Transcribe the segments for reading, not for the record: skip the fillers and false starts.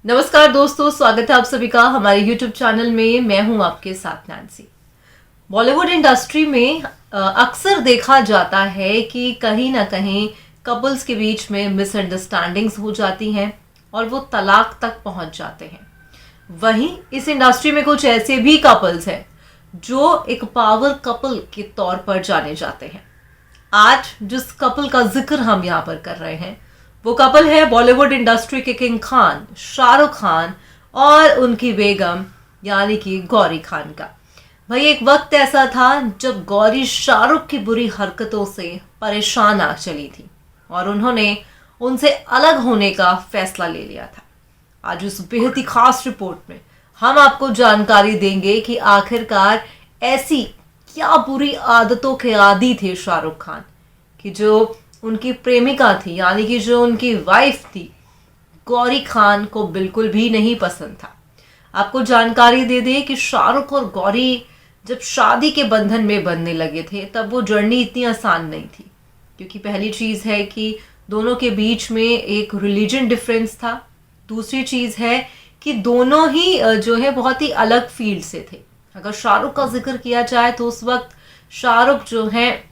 नमस्कार दोस्तों, स्वागत है आप सभी का हमारे YouTube चैनल में। मैं हूं आपके साथ नैन्सी। बॉलीवुड इंडस्ट्री में अक्सर देखा जाता है कि कहीं ना कहीं कपल्स के बीच में मिसअंडरस्टैंडिंग्स हो जाती हैं और वो तलाक तक पहुंच जाते हैं। वहीं इस इंडस्ट्री में कुछ ऐसे भी कपल्स हैं जो एक पावर कपल के तौर पर जाने जाते हैं। आज जिस कपल का जिक्र हम यहाँ पर कर रहे हैं वो कपल है बॉलीवुड इंडस्ट्री के किंग खान शाहरुख खान और उनकी बेगम यानी कि गौरी खान का। भाई एक वक्त ऐसा था जब गौरी शाहरुख की बुरी हरकतों से परेशान आ चली थी और उन्होंने उनसे अलग होने का फैसला ले लिया था। आज उस बेहद ही खास रिपोर्ट में हम आपको जानकारी देंगे कि आखिरकार ऐसी क्या बुरी आदतों के आदी थे शाहरुख खान कि जो उनकी प्रेमिका थी यानी कि जो उनकी वाइफ थी गौरी खान को बिल्कुल भी नहीं पसंद था। आपको जानकारी दे दे कि शाहरुख और गौरी जब शादी के बंधन में बंधने लगे थे तब वो जर्नी इतनी आसान नहीं थी, क्योंकि पहली चीज़ है कि दोनों के बीच में एक रिलीजन डिफरेंस था। दूसरी चीज़ है कि दोनों ही जो है बहुत ही अलग फील्ड से थे। अगर शाहरुख का जिक्र किया जाए तो उस वक्त शाहरुख जो है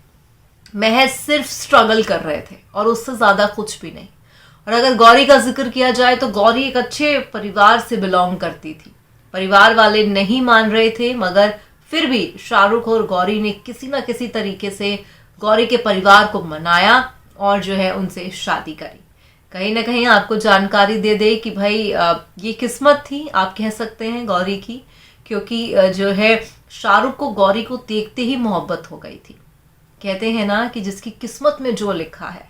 महज सिर्फ स्ट्रगल कर रहे थे और उससे ज़्यादा कुछ भी नहीं। और अगर गौरी का जिक्र किया जाए तो गौरी एक अच्छे परिवार से बिलोंग करती थी। परिवार वाले नहीं मान रहे थे मगर फिर भी शाहरुख और गौरी ने किसी ना किसी तरीके से गौरी के परिवार को मनाया और जो है उनसे शादी करी। कहीं ना कहीं आपको जानकारी दे दे कि भाई ये किस्मत थी, आप कह सकते हैं, गौरी की, क्योंकि जो है शाहरुख को गौरी को देखते ही मोहब्बत हो गई थी। कहते हैं ना कि जिसकी किस्मत में जो लिखा है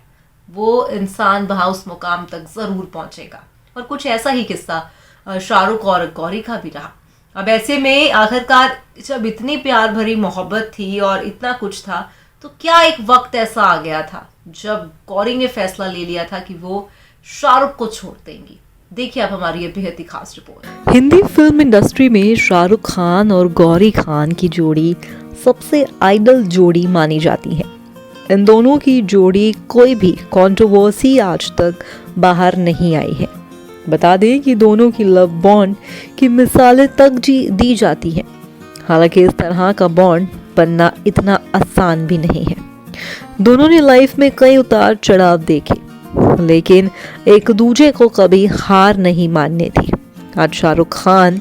वो इंसान वहाँ उस मुकाम तक ज़रूर पहुँचेगा। और कुछ ऐसा ही किस्सा शाहरुख और गौरी का भी रहा। अब ऐसे में आखिरकार जब इतनी प्यार भरी मोहब्बत थी और इतना कुछ था तो क्या एक वक्त ऐसा आ गया था जब गौरी ने फैसला ले लिया था कि वो शाहरुख को छोड़ देंगी। देखिए आप हमारी ये बेहद ही खास रिपोर्ट। हिंदी फिल्म इंडस्ट्री में शाहरुख खान और गौरी खान की जोड़ी सबसे आइडल जोड़ी मानी जाती है। इन दोनों की जोड़ी कोई भी कंट्रोवर्सी आज तक बाहर नहीं आई है। बता दें कि दोनों की लव बॉन्ड की मिसालें तक दी जाती हैं। हालांकि इस तरह का बॉन्ड बनना इतना आसान भी नहीं है। दोनों ने लाइफ में कई उतार चढ़ाव देखे लेकिन एक दूजे को कभी हार नहीं मानने थी। आज शाहरुख खान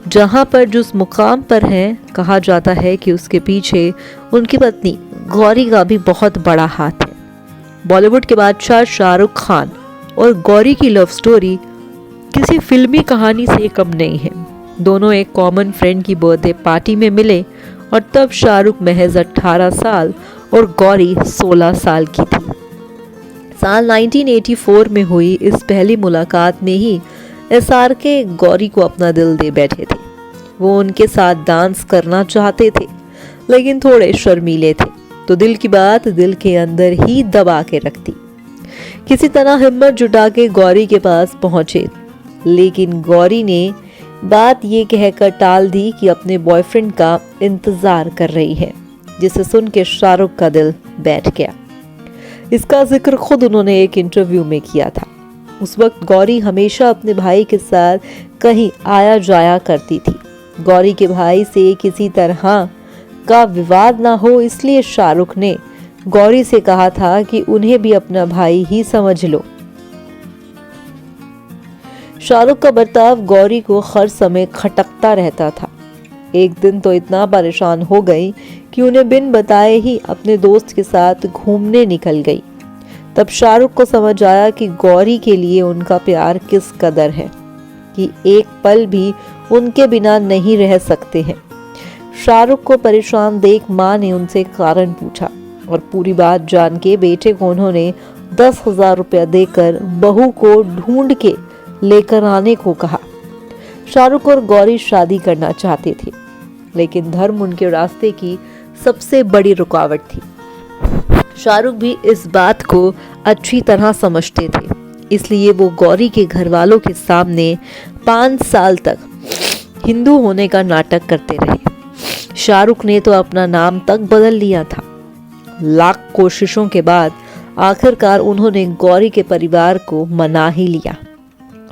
जहां पर जिस मुकाम पर हैं, कहा जाता है कि उसके पीछे उनकी पत्नी गौरी का भी बहुत बड़ा हाथ है। बॉलीवुड के बादशाह शाहरुख खान और गौरी की लव स्टोरी किसी फिल्मी कहानी से कम नहीं है। दोनों एक कॉमन फ्रेंड की बर्थडे पार्टी में मिले और तब शाहरुख महज 18 साल और गौरी 16 साल की थी। साल 1984 में हुई इस पहली मुलाकात में ही SRK गौरी को अपना दिल दे बैठे थे। वो उनके साथ डांस करना चाहते थे लेकिन थोड़े शर्मीले थे, तो दिल की बात दिल के अंदर ही दबा के रखती। किसी तरह हिम्मत जुटा के गौरी के पास पहुंचे लेकिन गौरी ने बात ये कहकर टाल दी कि अपने बॉयफ्रेंड का इंतजार कर रही है, जिसे सुन के शाहरुख का दिल बैठ गया। इसका जिक्र खुद उन्होंने एक इंटरव्यू में किया था। उस वक्त गौरी हमेशा अपने भाई के साथ कहीं आया जाया करती थी। गौरी के भाई से किसी तरह का विवाद ना हो इसलिए शाहरुख ने गौरी से कहा था कि उन्हें भी अपना भाई ही समझ लो। शाहरुख का बर्ताव गौरी को हर समय खटकता रहता था। एक दिन तो इतना परेशान हो गई कि उन्हें बिन बताए ही अपने दोस्त के साथ घूमने निकल गई। तब शाहरुख को समझ आया कि गौरी के लिए उनका प्यार किस कदर है कि एक पल भी उनके बिना नहीं रह सकते हैं। शाहरुख को परेशान देख माँ ने उनसे कारण पूछा और पूरी बात जान के बेटे को उन्होंने 10,000 रुपया देकर बहू को ढूंढ के लेकर आने को कहा। शाहरुख और गौरी शादी करना चाहते थे लेकिन धर्म उनके रास्ते की सबसे बड़ी रुकावट थी। शाहरुख भी इस बात को अच्छी तरह समझते थे, इसलिए वो गौरी के घर वालों के सामने 5 साल तक हिंदू होने का नाटक करते रहे। शाहरुख ने तो अपना नाम तक बदल लिया था। लाख कोशिशों के बाद आखिरकार उन्होंने गौरी के परिवार को मना ही लिया।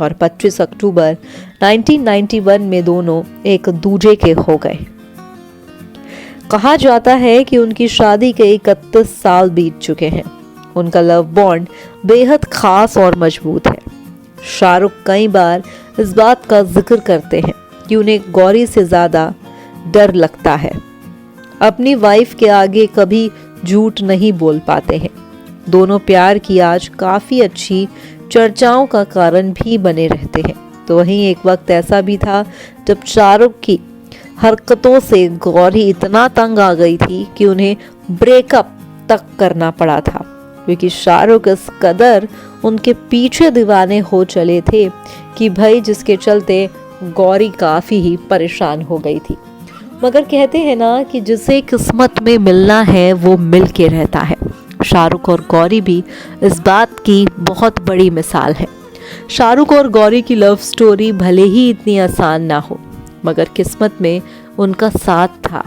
और 25 अक्टूबर 1991 में दोनों एक दूजे के हो गए। कहा जाता है कि उनकी शादी के 31 साल बीत चुके हैं। उनका लव बॉन्ड बेहद खास और मजबूत है। शाहरुख कई बार इस बात का जिक्र करते हैं कि उन्हें गौरी से ज्यादा डर लगता है। अपनी वाइफ के आगे कभी झूठ नहीं बोल पाते हैं। दोनों प्यार की आज काफी अच्छी चर्चाओं का कारण भी बने रहते हैं। तो वहीं एक वक्त ऐसा भी था जब शाहरुख की हरकतों से गौरी इतना तंग आ गई थी कि उन्हें ब्रेकअप तक करना पड़ा था, क्योंकि शाहरुख इस कदर उनके पीछे दीवाने हो चले थे कि भाई जिसके चलते गौरी काफी ही परेशान हो गई थी। मगर कहते हैं ना कि जिसे किस्मत में मिलना है वो मिल के रहता है। शाहरुख और गौरी भी इस बात की बहुत बड़ी मिसाल है। शाहरुख और गौरी की लव स्टोरी भले ही इतनी आसान ना हो, मगर किस्मत में उनका साथ था।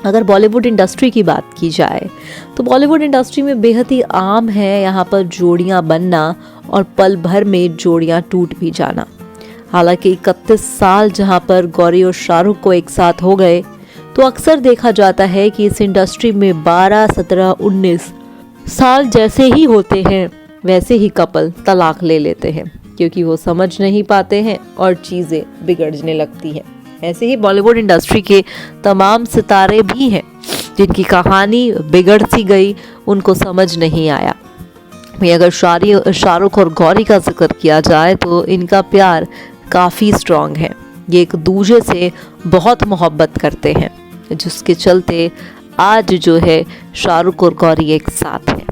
अगर बॉलीवुड इंडस्ट्री की बात की जाए तो बॉलीवुड इंडस्ट्री में बेहद ही आम है यहाँ पर जोड़ियाँ बनना और पल भर में जोड़ियाँ टूट भी जाना। हालांकि 31 साल जहाँ पर गौरी और शाहरुख को एक साथ हो गए, तो अक्सर देखा जाता है कि इस इंडस्ट्री में 12, 17, 19 साल जैसे ही होते हैं वैसे ही कपल तलाक ले लेते हैं, क्योंकि वो समझ नहीं पाते हैं और चीज़ें बिगड़ने लगती हैं। ऐसे ही बॉलीवुड इंडस्ट्री के तमाम सितारे भी हैं जिनकी कहानी बिगड़ सी गई, उनको समझ नहीं आया। अगर शाहरुख और गौरी का जिक्र किया जाए तो इनका प्यार काफ़ी स्ट्रॉन्ग है। ये एक दूसरे से बहुत मोहब्बत करते हैं, जिसके चलते आज जो है शाहरुख और गौरी एक साथ हैं।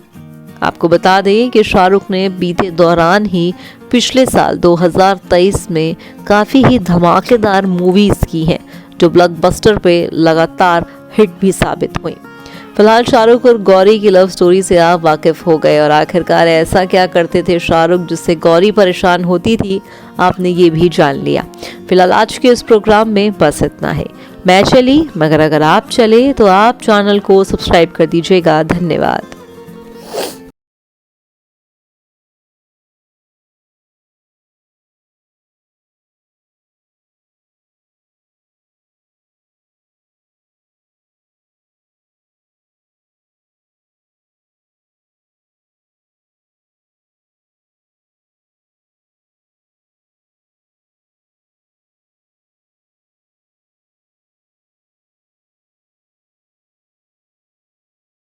आपको बता दें कि शाहरुख ने बीते दौरान ही पिछले साल 2023 में काफ़ी ही धमाकेदार मूवीज़ की हैं, जो ब्लॉकबस्टर पे लगातार हिट भी साबित हुई। फिलहाल शाहरुख और गौरी की लव स्टोरी से आप वाकिफ हो गए, और आखिरकार ऐसा क्या करते थे शाहरुख जिससे गौरी परेशान होती थी, आपने ये भी जान लिया। फिलहाल आज के इस प्रोग्राम में बस इतना है। मैं चली, मगर अगर आप चले तो आप चैनल को सब्सक्राइब कर दीजिएगा। धन्यवाद।